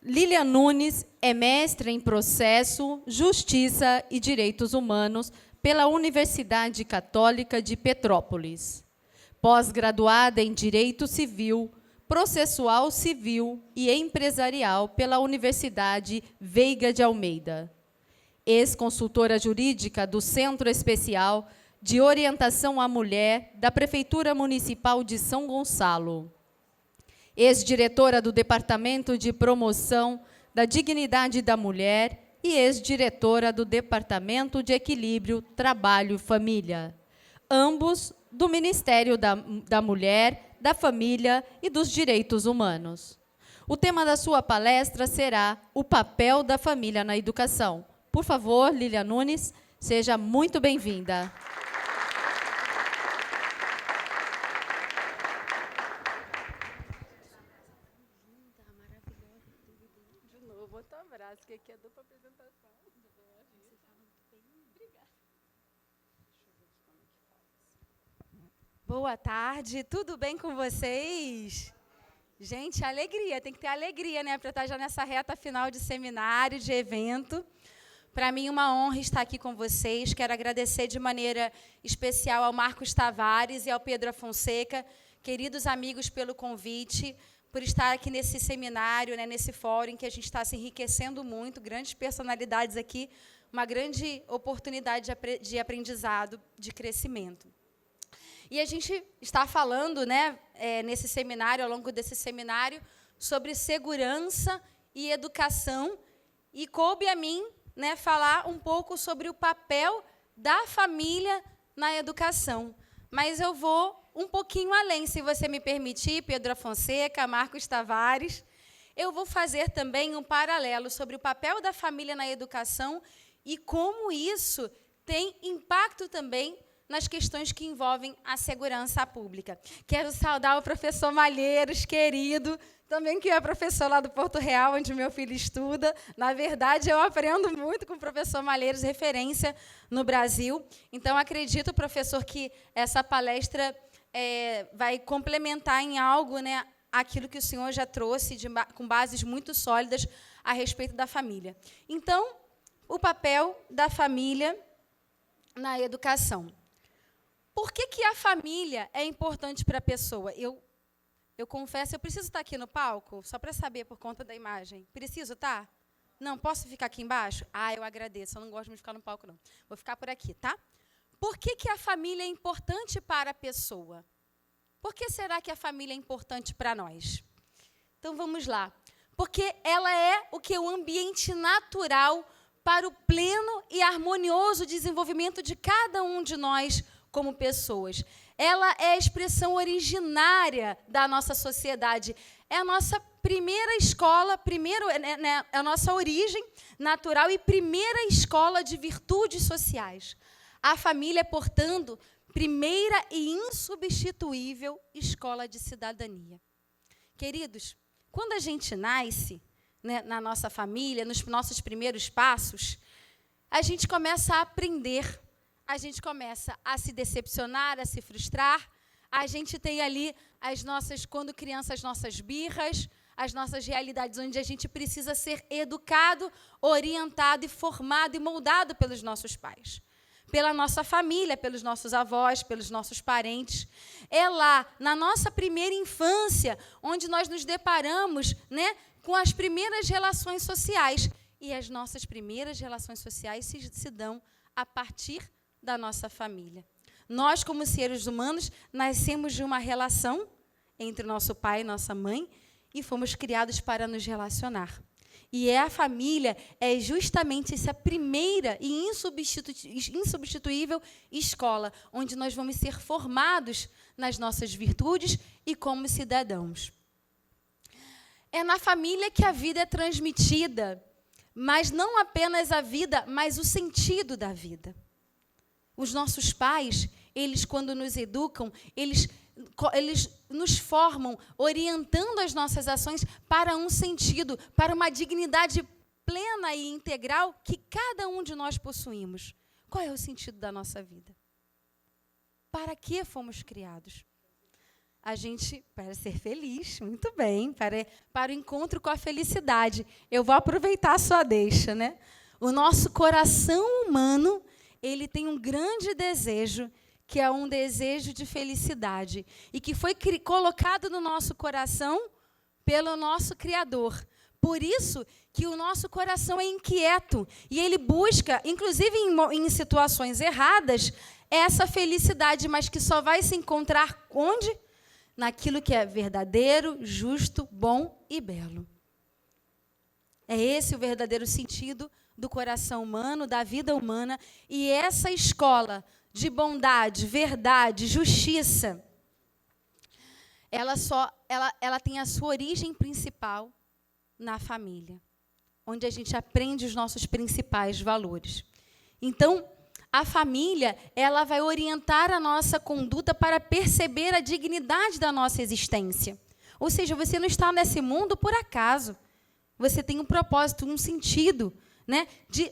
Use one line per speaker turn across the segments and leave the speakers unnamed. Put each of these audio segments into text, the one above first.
Lilian Nunes é mestra em Processo, Justiça e Direitos Humanos pela Universidade Católica de Petrópolis. Pós-graduada em Direito Civil, Processual Civil e Empresarial pela Universidade Veiga de Almeida. Ex-consultora jurídica do Centro Especial de Orientação à Mulher da Prefeitura Municipal de São Gonçalo. Ex-diretora do Departamento de Promoção da Dignidade da Mulher e ex-diretora do Departamento de Equilíbrio, Trabalho e Família. Ambos do Ministério da Mulher, da Família e dos Direitos Humanos. O tema da sua palestra será o papel da família na educação. Por favor, Lilian Nunes, seja muito bem-vinda.
De novo, botar o abraço, que aqui é dupla apresentação. Boa tarde, tudo bem com vocês? Gente, alegria, tem que ter alegria, né, para estar já nessa reta final de seminário, de evento. Para mim, uma honra estar aqui com vocês. Quero agradecer de maneira especial ao Marcos Tavares e ao Pedro Afonseca, queridos amigos, pelo convite, por estar aqui nesse seminário, né, nesse fórum em que a gente está se enriquecendo muito, grandes personalidades aqui, uma grande oportunidade de aprendizado, de crescimento. E a gente está falando, né, nesse seminário, ao longo desse seminário, sobre segurança e educação, e coube a mim, né, falar um pouco sobre o papel da família na educação. Mas eu vou um pouquinho além, se você me permitir, Pedro Afonseca, Marcos Tavares. Eu vou fazer também um paralelo sobre o papel da família na educação e como isso tem impacto também nas questões que envolvem a segurança pública. Quero saudar o professor Malheiros, querido, também que é professor lá do Porto Real, onde meu filho estuda. Na verdade, eu aprendo muito com o professor Malheiros, referência no Brasil. Então, acredito, professor, que essa palestra vai complementar em algo, né, aquilo que o senhor já trouxe, com bases muito sólidas a respeito da família. Então, o papel da família na educação. Por que a família é importante para a pessoa? Eu confesso, eu preciso estar aqui no palco, só para saber por conta da imagem. Preciso estar? Não, posso ficar aqui embaixo? Eu agradeço, eu não gosto de ficar no palco, não. Vou ficar por aqui, tá? Por que a família é importante para a pessoa? Por que será que a família é importante para nós? Então, vamos lá. Porque ela é o ambiente natural para o pleno e harmonioso desenvolvimento de cada um de nós como pessoas. Ela é a expressão originária da nossa sociedade. É a nossa primeira escola, a nossa origem natural e primeira escola de virtudes sociais. A família, portanto, primeira e insubstituível escola de cidadania. Queridos, quando a gente nasce, né, na nossa família, nos nossos primeiros passos, a gente começa a aprender. A gente começa a se decepcionar, a se frustrar. A gente tem ali quando criança, as nossas birras, as nossas realidades, onde a gente precisa ser educado, orientado e formado e moldado pelos nossos pais, pela nossa família, pelos nossos avós, pelos nossos parentes. É lá, na nossa primeira infância, onde nós nos deparamos, né, com as primeiras relações sociais. E as nossas primeiras relações sociais se dão a partir da nossa família. Nós, como seres humanos, nascemos de uma relação entre nosso pai e nossa mãe e fomos criados para nos relacionar. E a família é justamente essa primeira e insubstituível escola, onde nós vamos ser formados nas nossas virtudes e como cidadãos. É na família que a vida é transmitida, mas não apenas a vida, mas o sentido da vida. Os nossos pais, eles, quando nos educam, eles nos formam, orientando as nossas ações para um sentido, para uma dignidade plena e integral que cada um de nós possuímos. Qual é o sentido da nossa vida? Para que fomos criados? a gente, para ser feliz, muito bem, para o encontro com a felicidade. Eu vou aproveitar a sua deixa, né? O nosso coração humano, ele tem um grande desejo, que é um desejo de felicidade, e que foi colocado no nosso coração pelo nosso Criador. Por isso que o nosso coração é inquieto, e ele busca, inclusive em situações erradas, essa felicidade, mas que só vai se encontrar onde? Naquilo que é verdadeiro, justo, bom e belo. É esse o verdadeiro sentido do coração humano, da vida humana, e essa escola de bondade, verdade, justiça, ela tem a sua origem principal na família, onde a gente aprende os nossos principais valores. Então, a família, ela vai orientar a nossa conduta para perceber a dignidade da nossa existência. Ou seja, você não está nesse mundo por acaso. Você tem um propósito, um sentido, né, de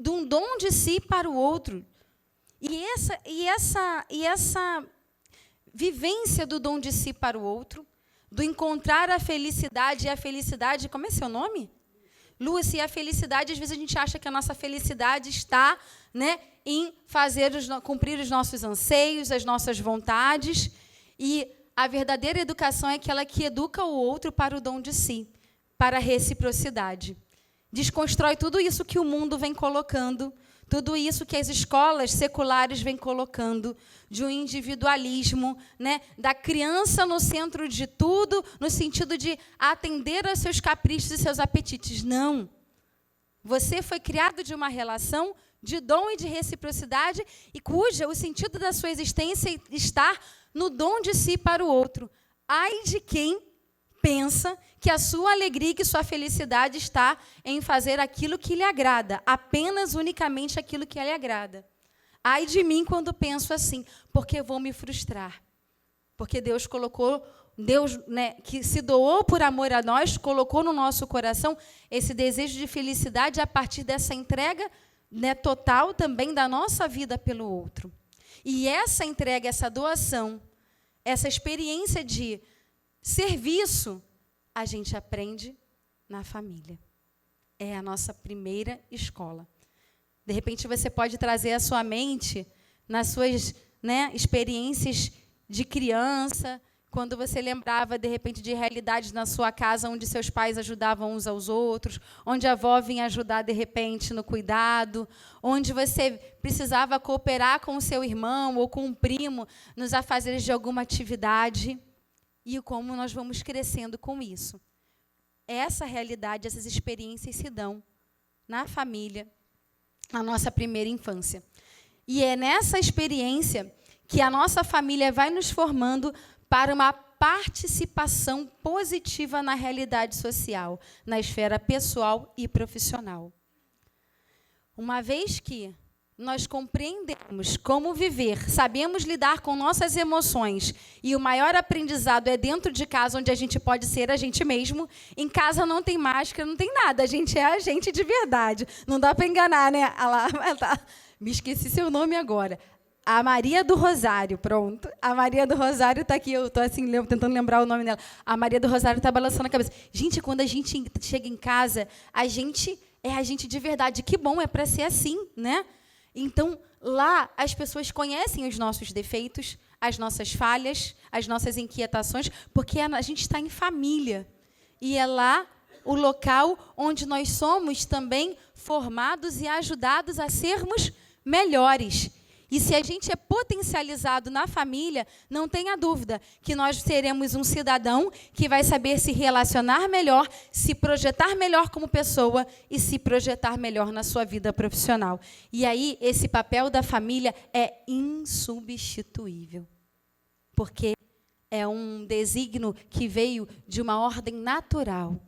um dom de si para o outro. E essa vivência do dom de si para o outro, do encontrar a felicidade, e a felicidade, como é seu nome? Lúcia, e a felicidade, às vezes a gente acha que a nossa felicidade está, né, em cumprir os nossos anseios, as nossas vontades, e a verdadeira educação é aquela que educa o outro para o dom de si, para a reciprocidade. Desconstrói tudo isso que o mundo vem colocando, tudo isso que as escolas seculares vêm colocando, de um individualismo, né, da criança no centro de tudo, no sentido de atender aos seus caprichos e seus apetites. Não. Você foi criado de uma relação de dom e de reciprocidade, e cuja o sentido da sua existência está no dom de si para o outro. Ai de quem pensa que a sua alegria e que sua felicidade está em fazer aquilo que lhe agrada, apenas, unicamente aquilo que lhe agrada. Ai de mim quando penso assim, porque vou me frustrar. Porque Deus, né, que se doou por amor a nós, colocou no nosso coração esse desejo de felicidade a partir dessa entrega, né, total também da nossa vida pelo outro. E essa entrega, essa doação, essa experiência de serviço, a gente aprende na família. É a nossa primeira escola. De repente, você pode trazer à sua mente, nas suas, né, experiências de criança, quando você lembrava, de repente, de realidades na sua casa, onde seus pais ajudavam uns aos outros, onde a avó vinha ajudar, de repente, no cuidado, onde você precisava cooperar com o seu irmão ou com um primo nos afazeres de alguma atividade. E como nós vamos crescendo com isso. Essa realidade, essas experiências se dão na família, na nossa primeira infância. E é nessa experiência que a nossa família vai nos formando para uma participação positiva na realidade social, na esfera pessoal e profissional. Uma vez que nós compreendemos como viver, sabemos lidar com nossas emoções, e o maior aprendizado é dentro de casa, onde a gente pode ser a gente mesmo. Em casa não tem máscara, não tem nada, a gente é a gente de verdade. Não dá para enganar, né? Me esqueci seu nome agora. A Maria do Rosário, pronto. A Maria do Rosário está aqui, eu estou assim, tentando lembrar o nome dela. A Maria do Rosário está balançando a cabeça. Gente, quando a gente chega em casa, a gente é a gente de verdade. Que bom, é para ser assim, né? Então, lá, as pessoas conhecem os nossos defeitos, as nossas falhas, as nossas inquietações, porque a gente está em família. E é lá o local onde nós somos também formados e ajudados a sermos melhores. E se a gente é potencializado na família, não tenha dúvida que nós seremos um cidadão que vai saber se relacionar melhor, se projetar melhor como pessoa e se projetar melhor na sua vida profissional. E aí, esse papel da família é insubstituível, porque é um desígnio que veio de uma ordem natural.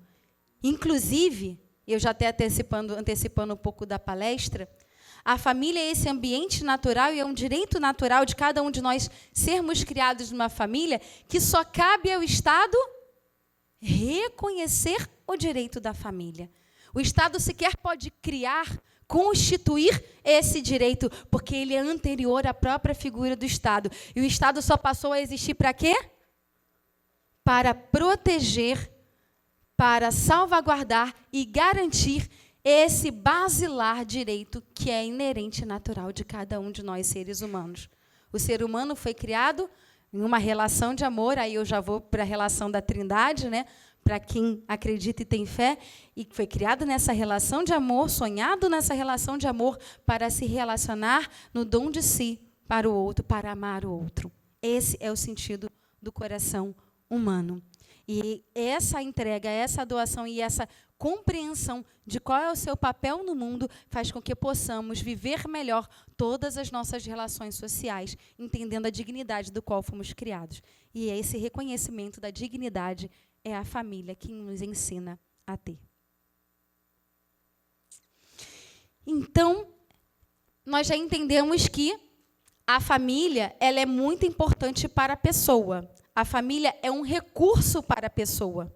Inclusive, eu já até antecipando um pouco da palestra, a família é esse ambiente natural e é um direito natural de cada um de nós sermos criados numa família, que só cabe ao Estado reconhecer o direito da família. O Estado sequer pode criar, constituir esse direito, porque ele é anterior à própria figura do Estado. E o Estado só passou a existir para quê? para proteger, para salvaguardar e garantir esse basilar direito que é inerente e natural de cada um de nós, seres humanos. O ser humano foi criado em uma relação de amor, aí eu já vou para a relação da Trindade, né? Para quem acredita e tem fé, e foi criado nessa relação de amor, sonhado nessa relação de amor, para se relacionar no dom de si para o outro, para amar o outro. Esse é o sentido do coração humano. E essa entrega, essa doação e essa compreensão de qual é o seu papel no mundo faz com que possamos viver melhor todas as nossas relações sociais, entendendo a dignidade do qual fomos criados. E esse reconhecimento da dignidade é a família que nos ensina a ter. Então, nós já entendemos que a família ela é muito importante para a pessoa. A família é um recurso para a pessoa.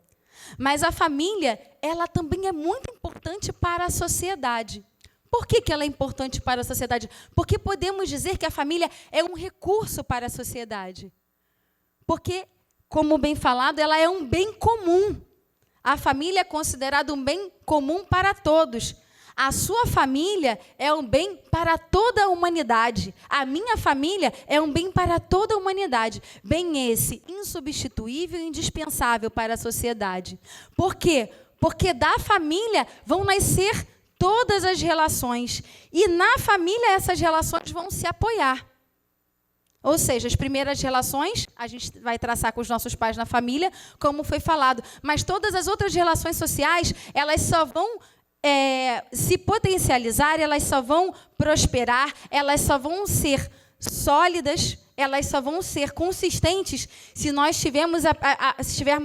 Mas a família, ela também é muito importante para a sociedade. Por que ela é importante para a sociedade? Porque podemos dizer que a família é um recurso para a sociedade. Porque, como bem falado, ela é um bem comum. A família é considerada um bem comum para todos. A sua família é um bem para toda a humanidade. A minha família é um bem para toda a humanidade. Bem esse insubstituível e indispensável para a sociedade. Por quê? Porque da família vão nascer todas as relações. E na família essas relações vão se apoiar. Ou seja, as primeiras relações, a gente vai traçar com os nossos pais na família, como foi falado. Mas todas as outras relações sociais, elas só vão se potencializar, elas só vão prosperar, elas só vão ser sólidas, elas só vão ser consistentes se nós tivermos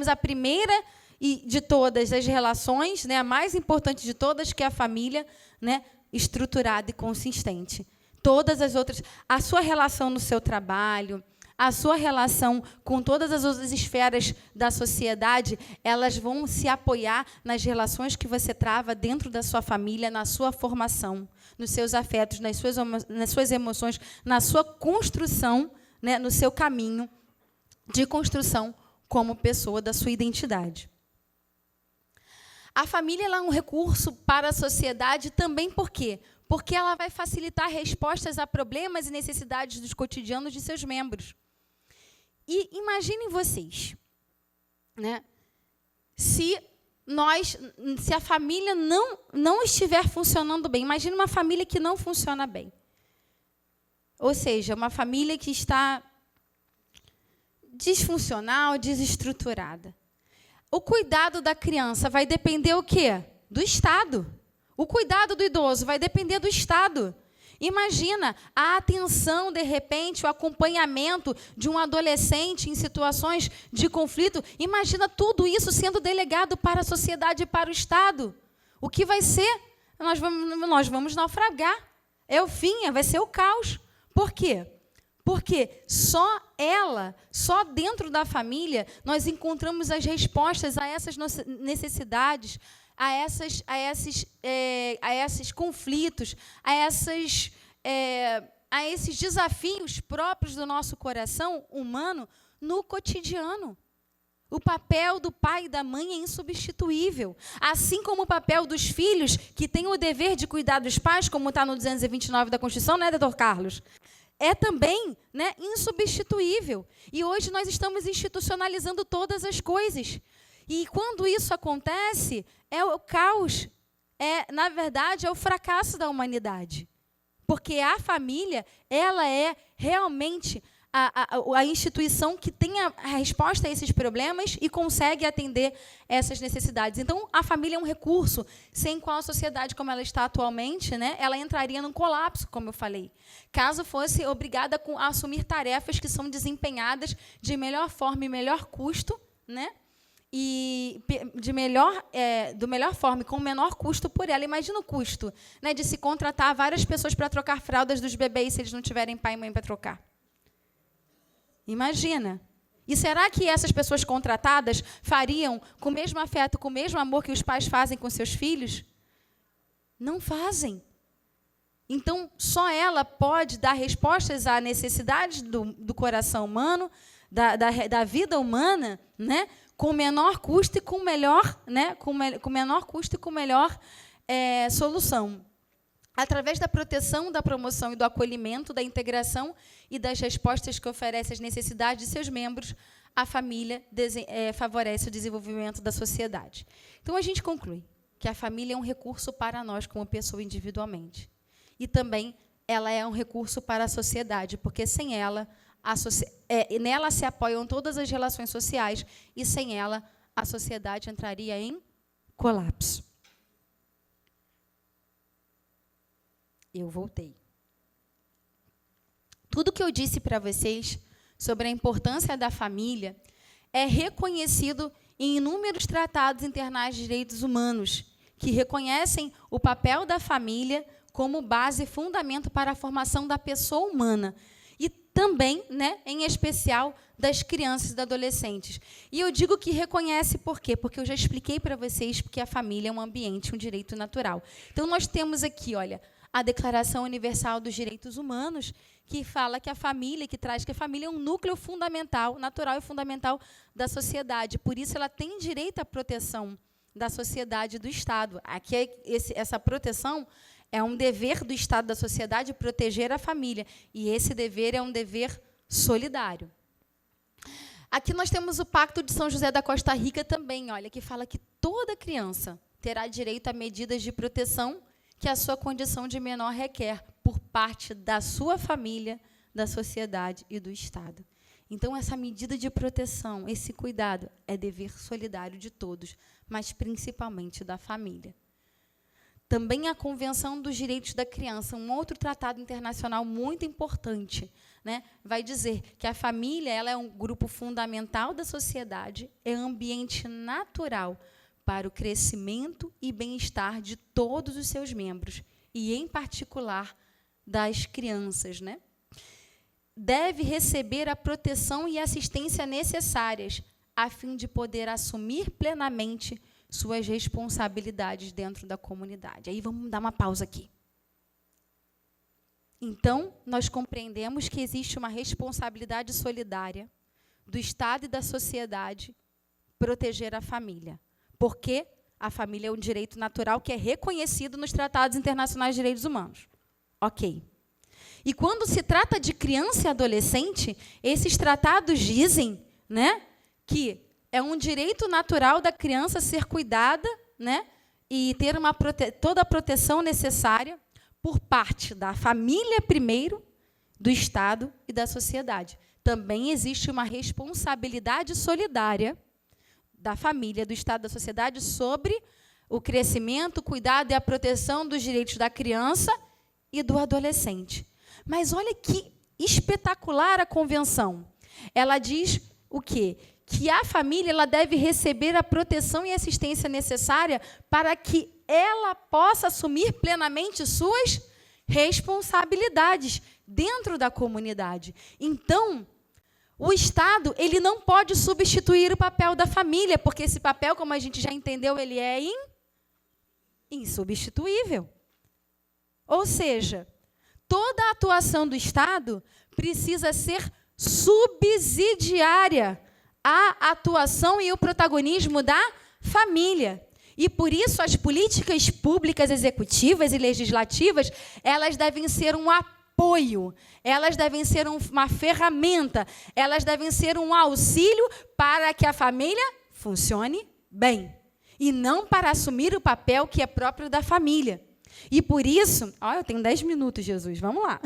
a primeira de todas as relações, né, a mais importante de todas, que é a família, né, estruturada e consistente. Todas as outras, a sua relação no seu trabalho, a sua relação com todas as outras esferas da sociedade, elas vão se apoiar nas relações que você trava dentro da sua família, na sua formação, nos seus afetos, nas suas emoções, na sua construção, né, no seu caminho de construção como pessoa da sua identidade. A família ela é um recurso para a sociedade também por quê? Porque ela vai facilitar respostas a problemas e necessidades dos cotidianos de seus membros. E imaginem vocês, né? Se a família não estiver funcionando bem, imagine uma família que não funciona bem. Ou seja, uma família que está disfuncional, desestruturada. O cuidado da criança vai depender o quê? Do Estado. O cuidado do idoso vai depender do Estado. Imagina a atenção, de repente, o acompanhamento de um adolescente em situações de conflito. Imagina tudo isso sendo delegado para a sociedade e para o Estado. O que vai ser? Nós vamos naufragar. É o fim, vai ser o caos. Por quê? Porque só dentro da família, nós encontramos as respostas a essas necessidades, a esses conflitos, a esses desafios próprios do nosso coração humano no cotidiano. O papel do pai e da mãe é insubstituível. Assim como o papel dos filhos, que têm o dever de cuidar dos pais, como está no 229 da Constituição, né, doutor Carlos? É também, né, insubstituível. E hoje nós estamos institucionalizando todas as coisas. E quando isso acontece, é o caos, na verdade, é o fracasso da humanidade. Porque a família, ela é realmente a instituição que tem a resposta a esses problemas e consegue atender essas necessidades. Então, a família é um recurso sem qual a sociedade, como ela está atualmente, né, ela entraria num colapso, como eu falei, caso fosse obrigada a assumir tarefas que são desempenhadas de melhor forma e melhor custo, né, e do melhor forma e com menor custo por ela. Imagina o custo, né, de se contratar várias pessoas para trocar fraldas dos bebês se eles não tiverem pai e mãe para trocar. Imagina. E será que essas pessoas contratadas fariam com o mesmo afeto, com o mesmo amor que os pais fazem com seus filhos? Não fazem. Então, só ela pode dar respostas às necessidades do coração humano, da vida humana, né, com menor custo e com melhor, né, com menor custo e com melhor solução. Através da proteção, da promoção e do acolhimento, da integração e das respostas que oferece às necessidades de seus membros, a família favorece o desenvolvimento da sociedade. Então, a gente conclui que a família é um recurso para nós, como pessoa individualmente. E também ela é um recurso para a sociedade, porque sem ela, nela se apoiam todas as relações sociais, e sem ela, a sociedade entraria em colapso. Eu voltei. Tudo que eu disse para vocês sobre a importância da família é reconhecido em inúmeros tratados internacionais de direitos humanos, que reconhecem o papel da família como base e fundamento para a formação da pessoa humana, e também, né, em especial, das crianças e dos adolescentes. E eu digo que reconhece por quê? Porque eu já expliquei para vocês que a família é um ambiente, um direito natural. Então, nós temos aqui, olha, a Declaração Universal dos Direitos Humanos, que fala que a família, que traz que a família é um núcleo fundamental, natural e fundamental da sociedade. Por isso, ela tem direito à proteção da sociedade e do Estado. Aqui, essa proteção é um dever do Estado, da sociedade, proteger a família. E esse dever é um dever solidário. Aqui nós temos o Pacto de São José da Costa Rica também, olha, que fala que toda criança terá direito a medidas de proteção que a sua condição de menor requer, por parte da sua família, da sociedade e do Estado. Então, essa medida de proteção, esse cuidado, é dever solidário de todos, mas principalmente da família. Também a Convenção dos Direitos da Criança, um outro tratado internacional muito importante, né, vai dizer que a família ela é um grupo fundamental da sociedade, é ambiente natural para o crescimento e bem-estar de todos os seus membros, e, em particular, das crianças, né? Deve receber a proteção e assistência necessárias, a fim de poder assumir plenamente suas responsabilidades dentro da comunidade. Aí vamos dar uma pausa aqui. Então, nós compreendemos que existe uma responsabilidade solidária do Estado e da sociedade proteger a família, porque a família é um direito natural que é reconhecido nos tratados internacionais de direitos humanos. Ok. E quando se trata de criança e adolescente, esses tratados dizem, né, que é um direito natural da criança ser cuidada, né, e ter toda a proteção necessária por parte da família primeiro, do Estado e da sociedade. Também existe uma responsabilidade solidária da família, do Estado e da sociedade sobre o crescimento, o cuidado e a proteção dos direitos da criança e do adolescente. Mas olha que espetacular a convenção. Ela diz o quê? Que a família ela deve receber a proteção e assistência necessária para que ela possa assumir plenamente suas responsabilidades dentro da comunidade. Então, o Estado ele não pode substituir o papel da família, porque esse papel, como a gente já entendeu, ele é insubstituível. Ou seja, toda a atuação do Estado precisa ser subsidiária à atuação e o protagonismo da família. E, por isso, as políticas públicas executivas e legislativas, elas devem ser um apoio, elas devem ser uma ferramenta, elas devem ser um auxílio para que a família funcione bem, e não para assumir o papel que é próprio da família. E por isso, eu tenho 10 minutos, Jesus, vamos lá.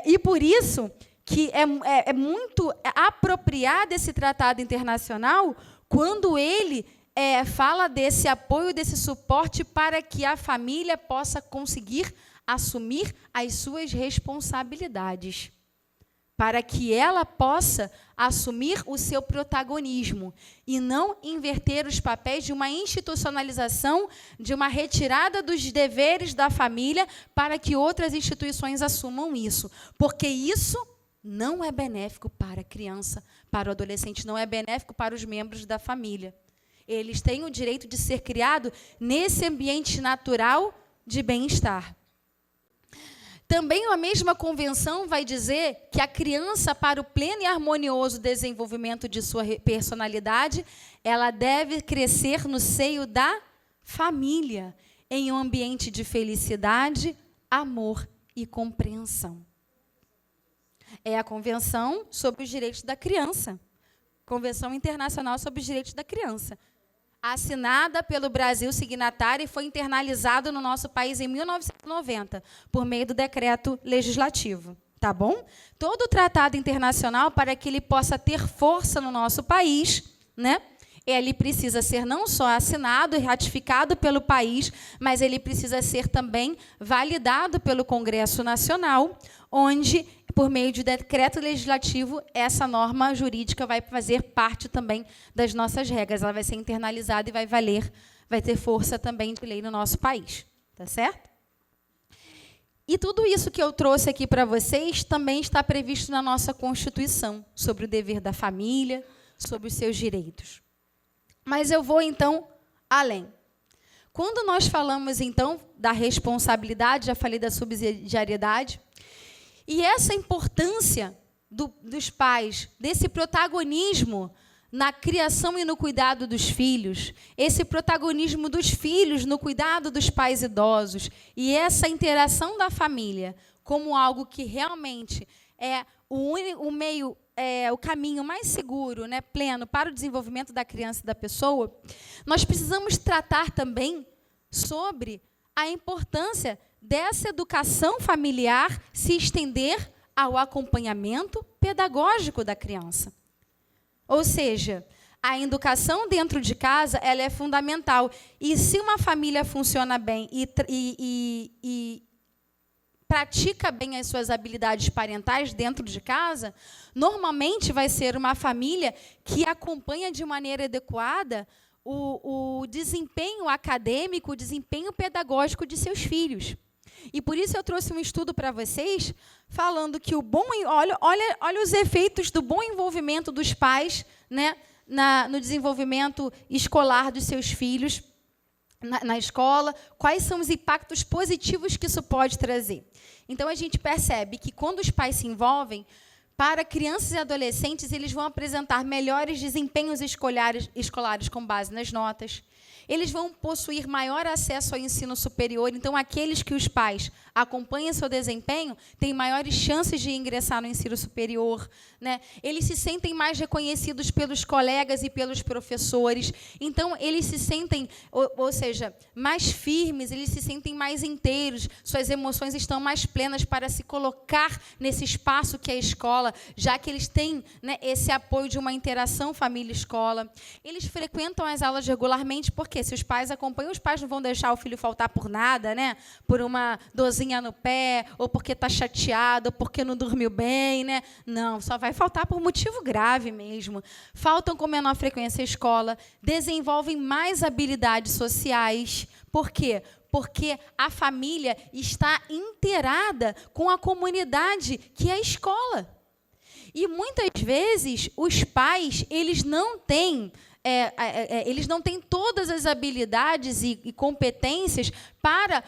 E por isso que é muito apropriado esse tratado internacional quando ele fala desse apoio, desse suporte para que a família possa conseguir assumir as suas responsabilidades, para que ela possa assumir o seu protagonismo e não inverter os papéis de uma institucionalização, de uma retirada dos deveres da família para que outras instituições assumam isso, porque isso não é benéfico para a criança, para o adolescente, não é benéfico para os membros da família. Eles têm o direito de ser criados nesse ambiente natural de bem-estar. Também a mesma convenção vai dizer que a criança, para o pleno e harmonioso desenvolvimento de sua personalidade, ela deve crescer no seio da família, em um ambiente de felicidade, amor e compreensão. É a Convenção sobre os Direitos da Criança, Convenção Internacional sobre os Direitos da Criança, assinada pelo Brasil signatário e foi internalizado no nosso país em 1990, por meio do decreto legislativo. Tá bom? Todo tratado internacional, para que ele possa ter força no nosso país, né? Ele precisa ser não só assinado e ratificado pelo país, mas ele precisa ser também validado pelo Congresso Nacional, onde, por meio de decreto legislativo, essa norma jurídica vai fazer parte também das nossas regras. Ela vai ser internalizada e vai valer, vai ter força também de lei no nosso país. Tá certo? E tudo isso que eu trouxe aqui para vocês também está previsto na nossa Constituição, sobre o dever da família, sobre os seus direitos. Mas eu vou, então, além. Quando nós falamos, então, da responsabilidade, já falei da subsidiariedade, e essa importância dos pais, desse protagonismo na criação e no cuidado dos filhos, esse protagonismo dos filhos no cuidado dos pais idosos, e essa interação da família como algo que realmente é o caminho mais seguro, né, pleno para o desenvolvimento da criança e da pessoa, nós precisamos tratar também sobre a importância dessa educação familiar se estender ao acompanhamento pedagógico da criança. Ou seja, a educação dentro de casa ela é fundamental. E se uma família funciona bem e pratica bem as suas habilidades parentais dentro de casa, normalmente vai ser uma família que acompanha de maneira adequada o desempenho acadêmico, o desempenho pedagógico de seus filhos. E por isso eu trouxe um estudo para vocês falando que olha os efeitos do bom envolvimento dos pais, né, no desenvolvimento escolar dos seus filhos na escola, quais são os impactos positivos que isso pode trazer. Então, a gente percebe que quando os pais se envolvem, para crianças e adolescentes, eles vão apresentar melhores desempenhos escolares com base nas notas. Eles vão possuir maior acesso ao ensino superior. Então, aqueles que os pais acompanham seu desempenho têm maiores chances de ingressar no ensino superior, né? Eles se sentem mais reconhecidos pelos colegas e pelos professores. Então, eles se sentem, ou seja, mais firmes, eles se sentem mais inteiros. Suas emoções estão mais plenas para se colocar nesse espaço que é a escola, já que eles têm, né, esse apoio de uma interação família-escola. Eles frequentam as aulas regularmente, porque se os pais acompanham, os pais não vão deixar o filho faltar por nada, né? Por uma dorzinha no pé, ou porque está chateado, ou porque não dormiu bem, né? Não, só vai faltar por motivo grave mesmo. Faltam com menor frequência à escola, desenvolvem mais habilidades sociais. Por quê? Porque a família está inteirada com a comunidade que é a escola. E muitas vezes os pais eles não têm todas as habilidades e competências para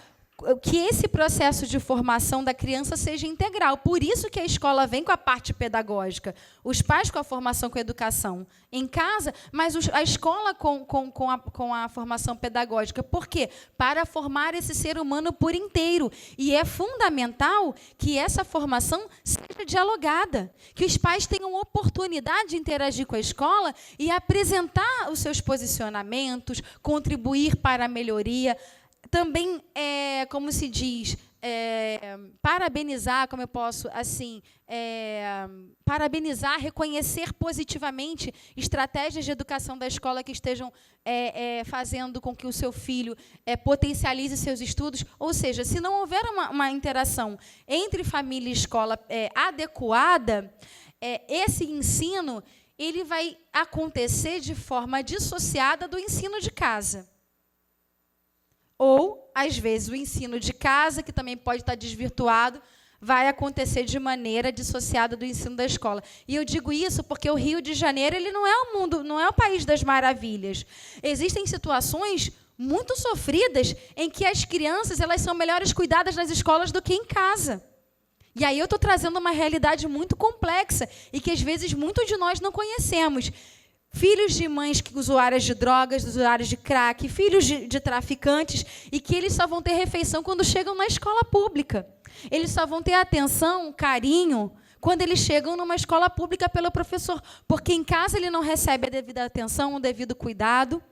que esse processo de formação da criança seja integral. Por isso que a escola vem com a parte pedagógica, os pais com a formação com a educação em casa, mas a escola com a formação pedagógica. Por quê? Para formar esse ser humano por inteiro. E é fundamental que essa formação seja dialogada, que os pais tenham oportunidade de interagir com a escola e apresentar os seus posicionamentos, contribuir para a melhoria. Também, como se diz, parabenizar, como eu posso, assim, parabenizar, reconhecer positivamente estratégias de educação da escola que estejam fazendo com que o seu filho potencialize seus estudos. Ou seja, se não houver uma interação entre família e escola adequada, esse ensino ele vai acontecer de forma dissociada do ensino de casa. Ou, às vezes, o ensino de casa, que também pode estar desvirtuado, vai acontecer de maneira dissociada do ensino da escola. E eu digo isso porque o Rio de Janeiro ele não é o mundo, não é o país das maravilhas. Existem situações muito sofridas em que as crianças elas são melhores cuidadas nas escolas do que em casa. E aí eu estou trazendo uma realidade muito complexa e que, às vezes, muitos de nós não conhecemos. Filhos de mães usuárias de drogas, usuários de crack, filhos de traficantes, e que eles só vão ter refeição quando chegam na escola pública. Eles só vão ter atenção, carinho, quando eles chegam numa escola pública pelo professor, porque em casa ele não recebe a devida atenção, o devido cuidado.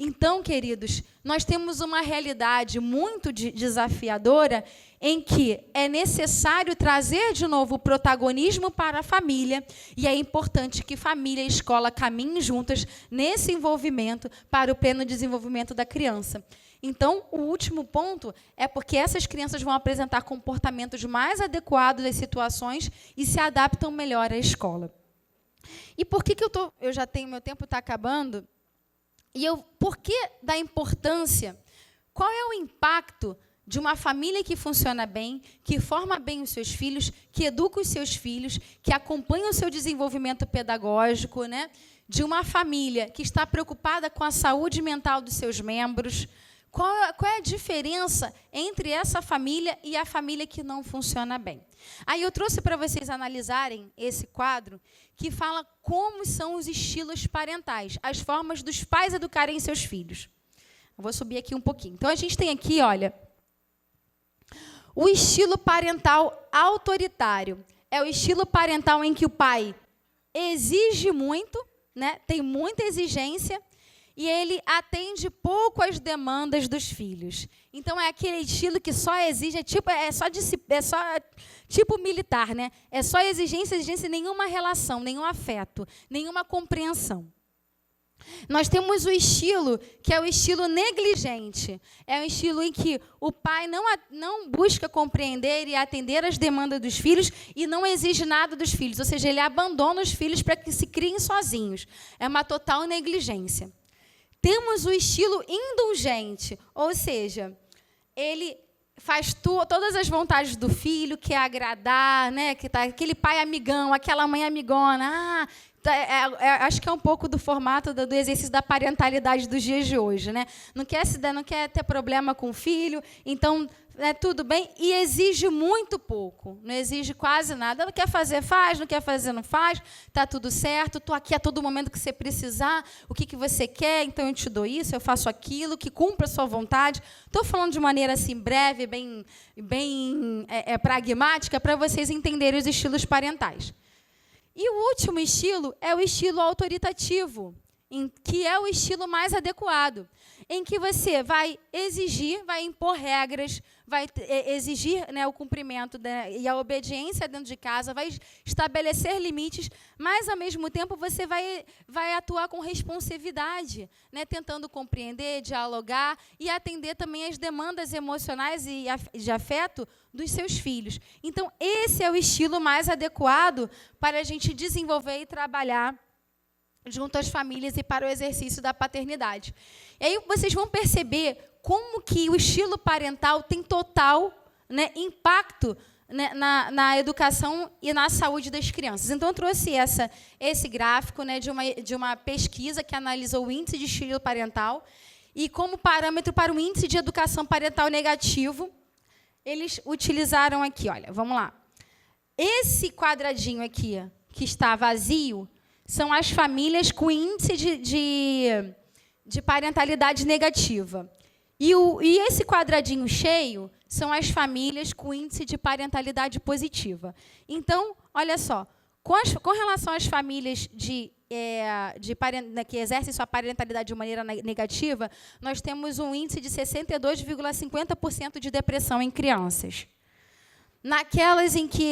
Então, queridos, nós temos uma realidade muito desafiadora em que é necessário trazer de novo o protagonismo para a família, e é importante que família e escola caminhem juntas nesse envolvimento para o pleno desenvolvimento da criança. Então, o último ponto é porque essas crianças vão apresentar comportamentos mais adequados às situações e se adaptam melhor à escola. E por que eu já tenho, meu tempo está acabando? Por que da importância? Qual é o impacto de uma família que funciona bem, que forma bem os seus filhos, que educa os seus filhos, que acompanha o seu desenvolvimento pedagógico, né? De uma família que está preocupada com a saúde mental dos seus membros? Qual é a diferença entre essa família e a família que não funciona bem? Aí eu trouxe para vocês analisarem esse quadro que fala como são os estilos parentais, as formas dos pais educarem seus filhos. Eu vou subir aqui um pouquinho. Então, a gente tem aqui, olha, o estilo parental autoritário. É o estilo parental em que o pai exige muito, né, tem muita exigência, e ele atende pouco às demandas dos filhos. Então, é aquele estilo que só exige, é só tipo militar, né? É só exigência, nenhuma relação, nenhum afeto, nenhuma compreensão. Nós temos o estilo que é o estilo negligente. É um estilo em que o pai não busca compreender e atender as demandas dos filhos e não exige nada dos filhos. Ou seja, ele abandona os filhos para que se criem sozinhos. É uma total negligência. Temos o estilo indulgente, ou seja, ele faz todas as vontades do filho, quer agradar, né? Que tá aquele pai amigão, aquela mãe amigona. Acho que é um pouco do formato do exercício da parentalidade dos dias de hoje, né? Não quer ter problema com o filho, então tudo bem, e exige muito pouco, não exige quase nada. Não quer fazer, faz, não quer fazer, não faz, está tudo certo, estou aqui a todo momento que você precisar, o que você quer, então eu te dou isso, eu faço aquilo, que cumpra a sua vontade. Estou falando de maneira assim, breve, bem pragmática, para vocês entenderem os estilos parentais. E o último estilo é o estilo autoritativo, que é o estilo mais adequado, em que você vai exigir, vai impor regras, vai exigir, né, o cumprimento e a obediência dentro de casa, vai estabelecer limites, mas, ao mesmo tempo, você vai atuar com responsividade, né, tentando compreender, dialogar e atender também as demandas emocionais e de afeto dos seus filhos. Então, esse é o estilo mais adequado para a gente desenvolver e trabalhar junto às famílias e para o exercício da paternidade. E aí vocês vão perceber como que o estilo parental tem total, né, impacto, né, na educação e na saúde das crianças. Então, eu trouxe esse gráfico, né, de uma pesquisa que analisou o índice de estilo parental e como parâmetro para o índice de educação parental negativo, eles utilizaram aqui, olha, vamos lá. Esse quadradinho aqui, que está vazio, são as famílias com índice de parentalidade negativa. E esse quadradinho cheio são as famílias com índice de parentalidade positiva. Então, olha só, com relação às famílias que exercem sua parentalidade de maneira negativa, nós temos um índice de 62,50% de depressão em crianças. Naquelas em que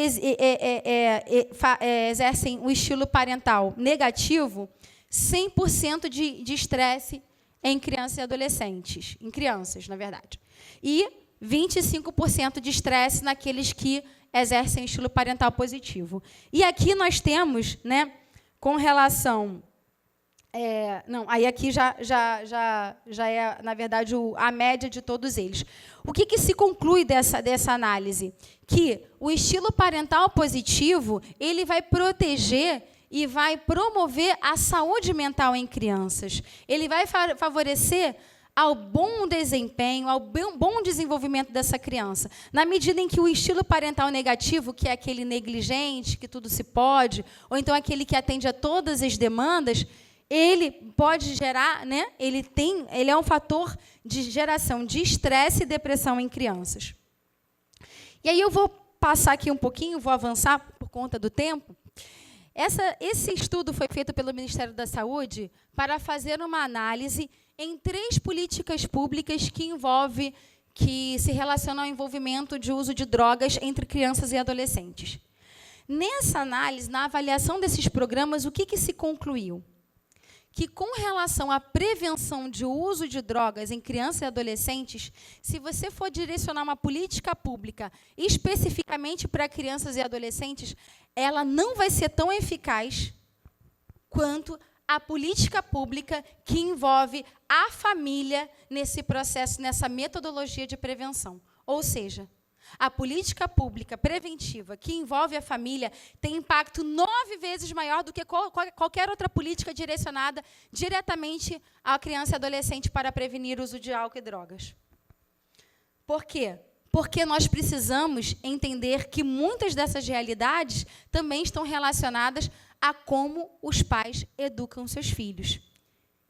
exercem o estilo parental negativo, 100% de estresse em crianças e adolescentes, em crianças, na verdade. E 25% de estresse naqueles que exercem estilo parental positivo. E aqui nós temos, né, com relação... aí aqui já é, na verdade, a média de todos eles. O que se conclui dessa análise? Que o estilo parental positivo ele vai proteger e vai promover a saúde mental em crianças. Ele vai favorecer ao bom desempenho, ao bom desenvolvimento dessa criança. Na medida em que o estilo parental negativo, que é aquele negligente, que tudo se pode, ou então aquele que atende a todas as demandas, ele pode gerar, né? Ele é um fator de geração de estresse e depressão em crianças. E aí eu vou passar aqui um pouquinho, vou avançar por conta do tempo. Esse estudo foi feito pelo Ministério da Saúde para fazer uma análise em 3 políticas públicas que se relacionam ao envolvimento de uso de drogas entre crianças e adolescentes. Nessa análise, na avaliação desses programas, o que se concluiu? Que, com relação à prevenção de uso de drogas em crianças e adolescentes, se você for direcionar uma política pública especificamente para crianças e adolescentes, ela não vai ser tão eficaz quanto a política pública que envolve a família nesse processo, nessa metodologia de prevenção. Ou seja, a política pública preventiva que envolve a família tem impacto 9 vezes maior do que qualquer outra política direcionada diretamente à criança e adolescente para prevenir o uso de álcool e drogas. Por quê? Porque nós precisamos entender que muitas dessas realidades também estão relacionadas a como os pais educam seus filhos.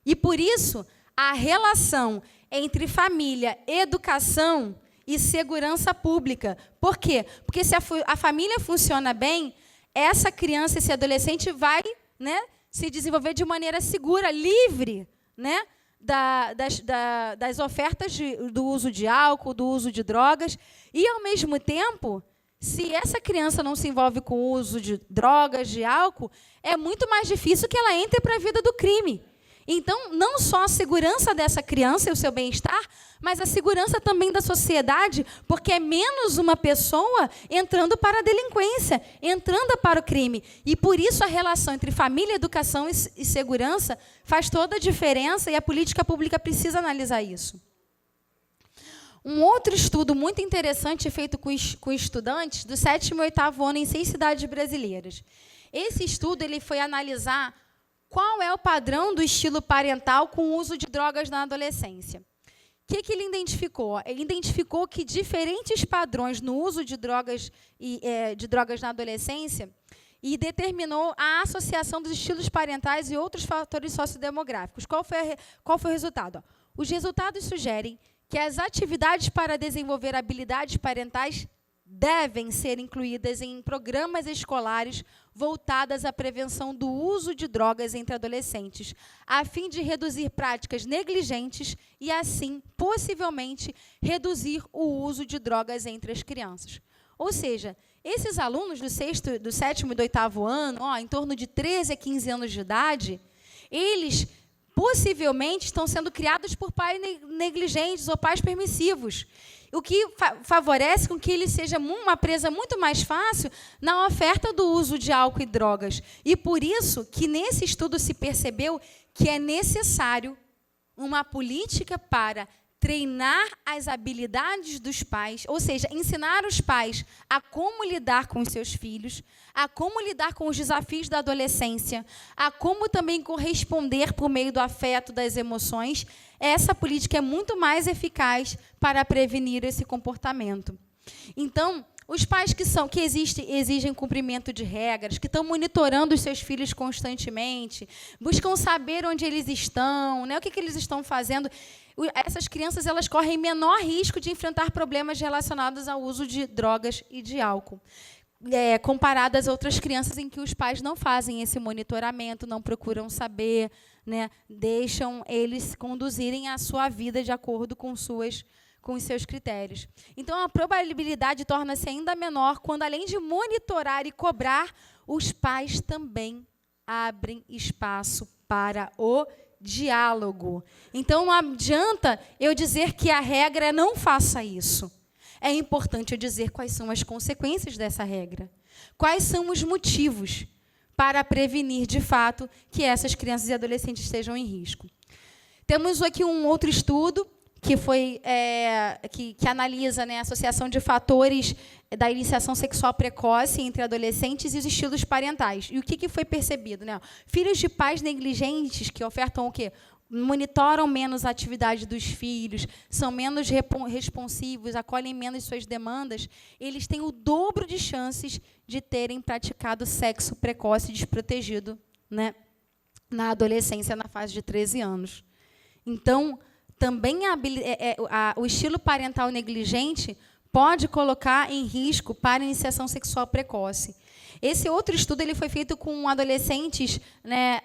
E, por isso, a relação entre família, educação e segurança pública. Por quê? Porque se a família funciona bem, essa criança, esse adolescente vai, né, se desenvolver de maneira segura, livre, né, das ofertas do uso de álcool, do uso de drogas. E, ao mesmo tempo, se essa criança não se envolve com o uso de drogas, de álcool, é muito mais difícil que ela entre para a vida do crime. Então, não só a segurança dessa criança e o seu bem-estar, mas a segurança também da sociedade, porque é menos uma pessoa entrando para a delinquência, entrando para o crime. E, por isso, a relação entre família, educação e segurança faz toda a diferença e a política pública precisa analisar isso. Um outro estudo muito interessante feito com estudantes do 7º e 8º ano em 6 cidades brasileiras. Esse estudo ele foi analisar qual é o padrão do estilo parental com o uso de drogas na adolescência. O que ele identificou? Ele identificou que diferentes padrões no uso de drogas na adolescência e determinou a associação dos estilos parentais e outros fatores sociodemográficos. Qual foi o resultado? Os resultados sugerem que as atividades para desenvolver habilidades parentais devem ser incluídas em programas escolares voltadas à prevenção do uso de drogas entre adolescentes, a fim de reduzir práticas negligentes e, assim, possivelmente, reduzir o uso de drogas entre as crianças. Ou seja, esses alunos do 7º e do 8º ano, em torno de 13 a 15 anos de idade, eles possivelmente estão sendo criados por pais negligentes ou pais permissivos, o que favorece com que ele seja uma presa muito mais fácil na oferta do uso de álcool e drogas. E por isso que nesse estudo se percebeu que é necessário uma política para treinar as habilidades dos pais, ou seja, ensinar os pais a como lidar com os seus filhos, a como lidar com os desafios da adolescência, a como também corresponder por meio do afeto, das emoções. Essa política é muito mais eficaz para prevenir esse comportamento. Então, os pais que exigem cumprimento de regras, que estão monitorando os seus filhos constantemente, buscam saber onde eles estão, né, o que eles estão fazendo. Essas crianças elas correm menor risco de enfrentar problemas relacionados ao uso de drogas e de álcool, comparadas a outras crianças em que os pais não fazem esse monitoramento, não procuram saber, né, deixam eles conduzirem a sua vida de acordo com os seus critérios. Então, a probabilidade torna-se ainda menor quando, além de monitorar e cobrar, os pais também abrem espaço para o diálogo. Então, não adianta eu dizer que a regra é não faça isso. É importante eu dizer quais são as consequências dessa regra. Quais são os motivos para prevenir, de fato, que essas crianças e adolescentes estejam em risco. Temos aqui um outro estudo que analisa, né, a associação de fatores da iniciação sexual precoce entre adolescentes e os estilos parentais. E o que foi percebido? Né? Filhos de pais negligentes que ofertam o quê? monitoram menos a atividade dos filhos, são menos responsivos, acolhem menos suas demandas, eles têm o dobro de chances de terem praticado sexo precoce e desprotegido, né, na adolescência, na fase de 13 anos. Então, também o estilo parental negligente pode colocar em risco para a iniciação sexual precoce. Esse outro estudo ele foi feito com adolescentes, né,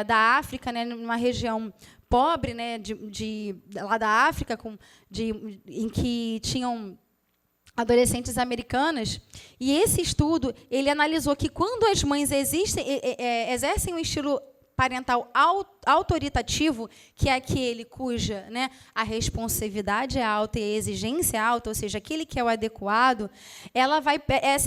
da África, né, numa região pobre, né, lá da África, em que tinham adolescentes americanas. E esse estudo ele analisou que quando as mães exercem um estilo parental autoritativo, que é aquele cuja, né, a responsividade é alta e a exigência é alta, ou seja, aquele que é o adequado,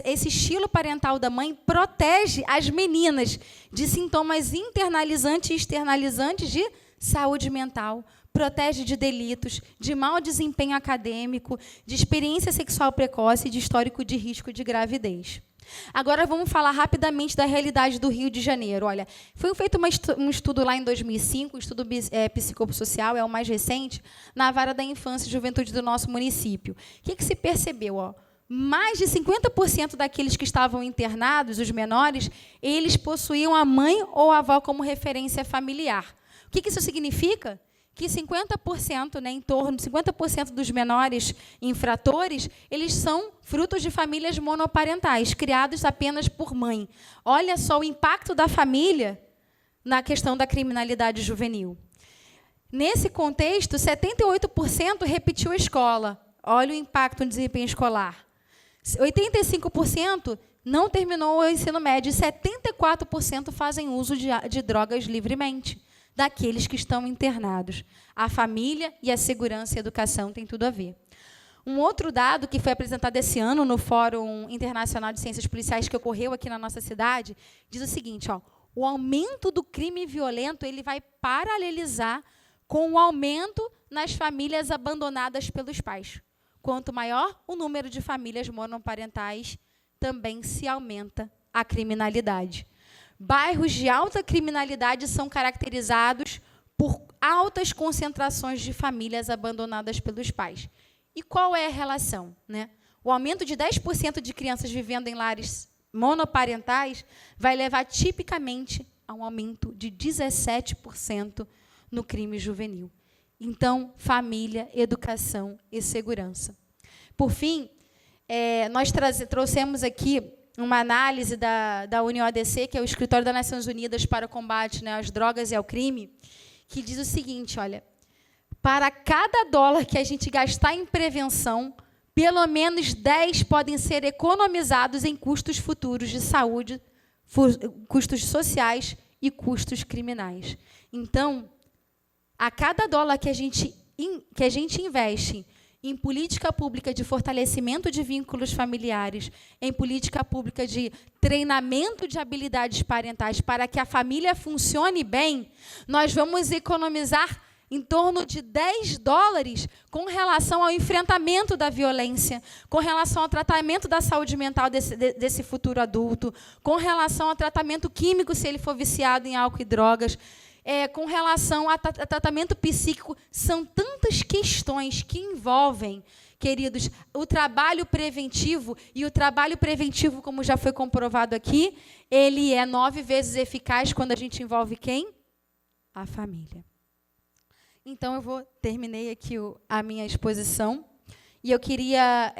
esse estilo parental da mãe protege as meninas de sintomas internalizantes e externalizantes de saúde mental, protege de delitos, de mau desempenho acadêmico, de experiência sexual precoce e de histórico de risco de gravidez. Agora vamos falar rapidamente da realidade do Rio de Janeiro. Olha, foi feito um estudo lá em 2005, um estudo psicossocial, é o mais recente, na vara da infância e juventude do nosso município. O que se percebeu? Ó? Mais de 50% daqueles que estavam internados, os menores, eles possuíam a mãe ou a avó como referência familiar. O que isso significa? Que 50%, né, em torno de 50% dos menores infratores, eles são frutos de famílias monoparentais, criados apenas por mãe. Olha só o impacto da família na questão da criminalidade juvenil. Nesse contexto, 78% repetiu a escola. Olha o impacto no desempenho escolar. 85% não terminou o ensino médio e 74% fazem uso de drogas livremente, daqueles que estão internados. A família e a segurança e a educação têm tudo a ver. Um outro dado que foi apresentado esse ano no Fórum Internacional de Ciências Policiais, que ocorreu aqui na nossa cidade, diz o seguinte, ó, o aumento do crime violento ele vai paralelizar com o aumento nas famílias abandonadas pelos pais. Quanto maior o número de famílias monoparentais, também se aumenta a criminalidade. Bairros de alta criminalidade são caracterizados por altas concentrações de famílias abandonadas pelos pais. E qual é a relação, né? O aumento de 10% de crianças vivendo em lares monoparentais vai levar, tipicamente, a um aumento de 17% no crime juvenil. Então, família, educação e segurança. Por fim, nós trouxemos aqui uma análise da UniODC, que é o Escritório das Nações Unidas para o Combate, né, às Drogas e ao Crime, que diz o seguinte, olha, para cada $1 que a gente gastar em prevenção, pelo menos 10 podem ser economizados em custos futuros de saúde, custos sociais e custos criminais. Então, a cada $1 que a gente investe em política pública de fortalecimento de vínculos familiares, em política pública de treinamento de habilidades parentais para que a família funcione bem, nós vamos economizar em torno de $10 com relação ao enfrentamento da violência, com relação ao tratamento da saúde mental desse futuro adulto, com relação ao tratamento químico, se ele for viciado em álcool e drogas, com relação a tratamento psíquico. São tantas questões que envolvem, queridos, o trabalho preventivo, e o trabalho preventivo, como já foi comprovado aqui, ele é 9 vezes eficaz quando a gente envolve quem? A família. Então, terminei aqui a minha exposição, e eu queria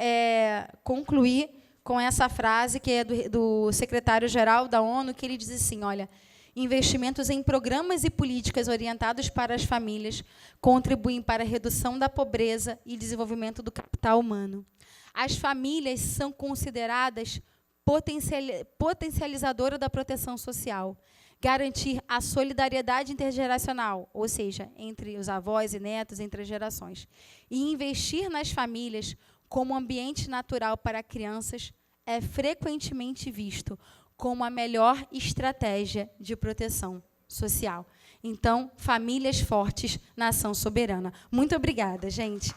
concluir com essa frase, que é do secretário-geral da ONU, que ele diz assim, olha, investimentos em programas e políticas orientados para as famílias contribuem para a redução da pobreza e desenvolvimento do capital humano. As famílias são consideradas potencializadoras da proteção social. Garantir a solidariedade intergeracional, ou seja, entre os avós e netos, entre as gerações. E investir nas famílias como ambiente natural para crianças é frequentemente visto como a melhor estratégia de proteção social. Então, famílias fortes, nação soberana. Muito obrigada, gente.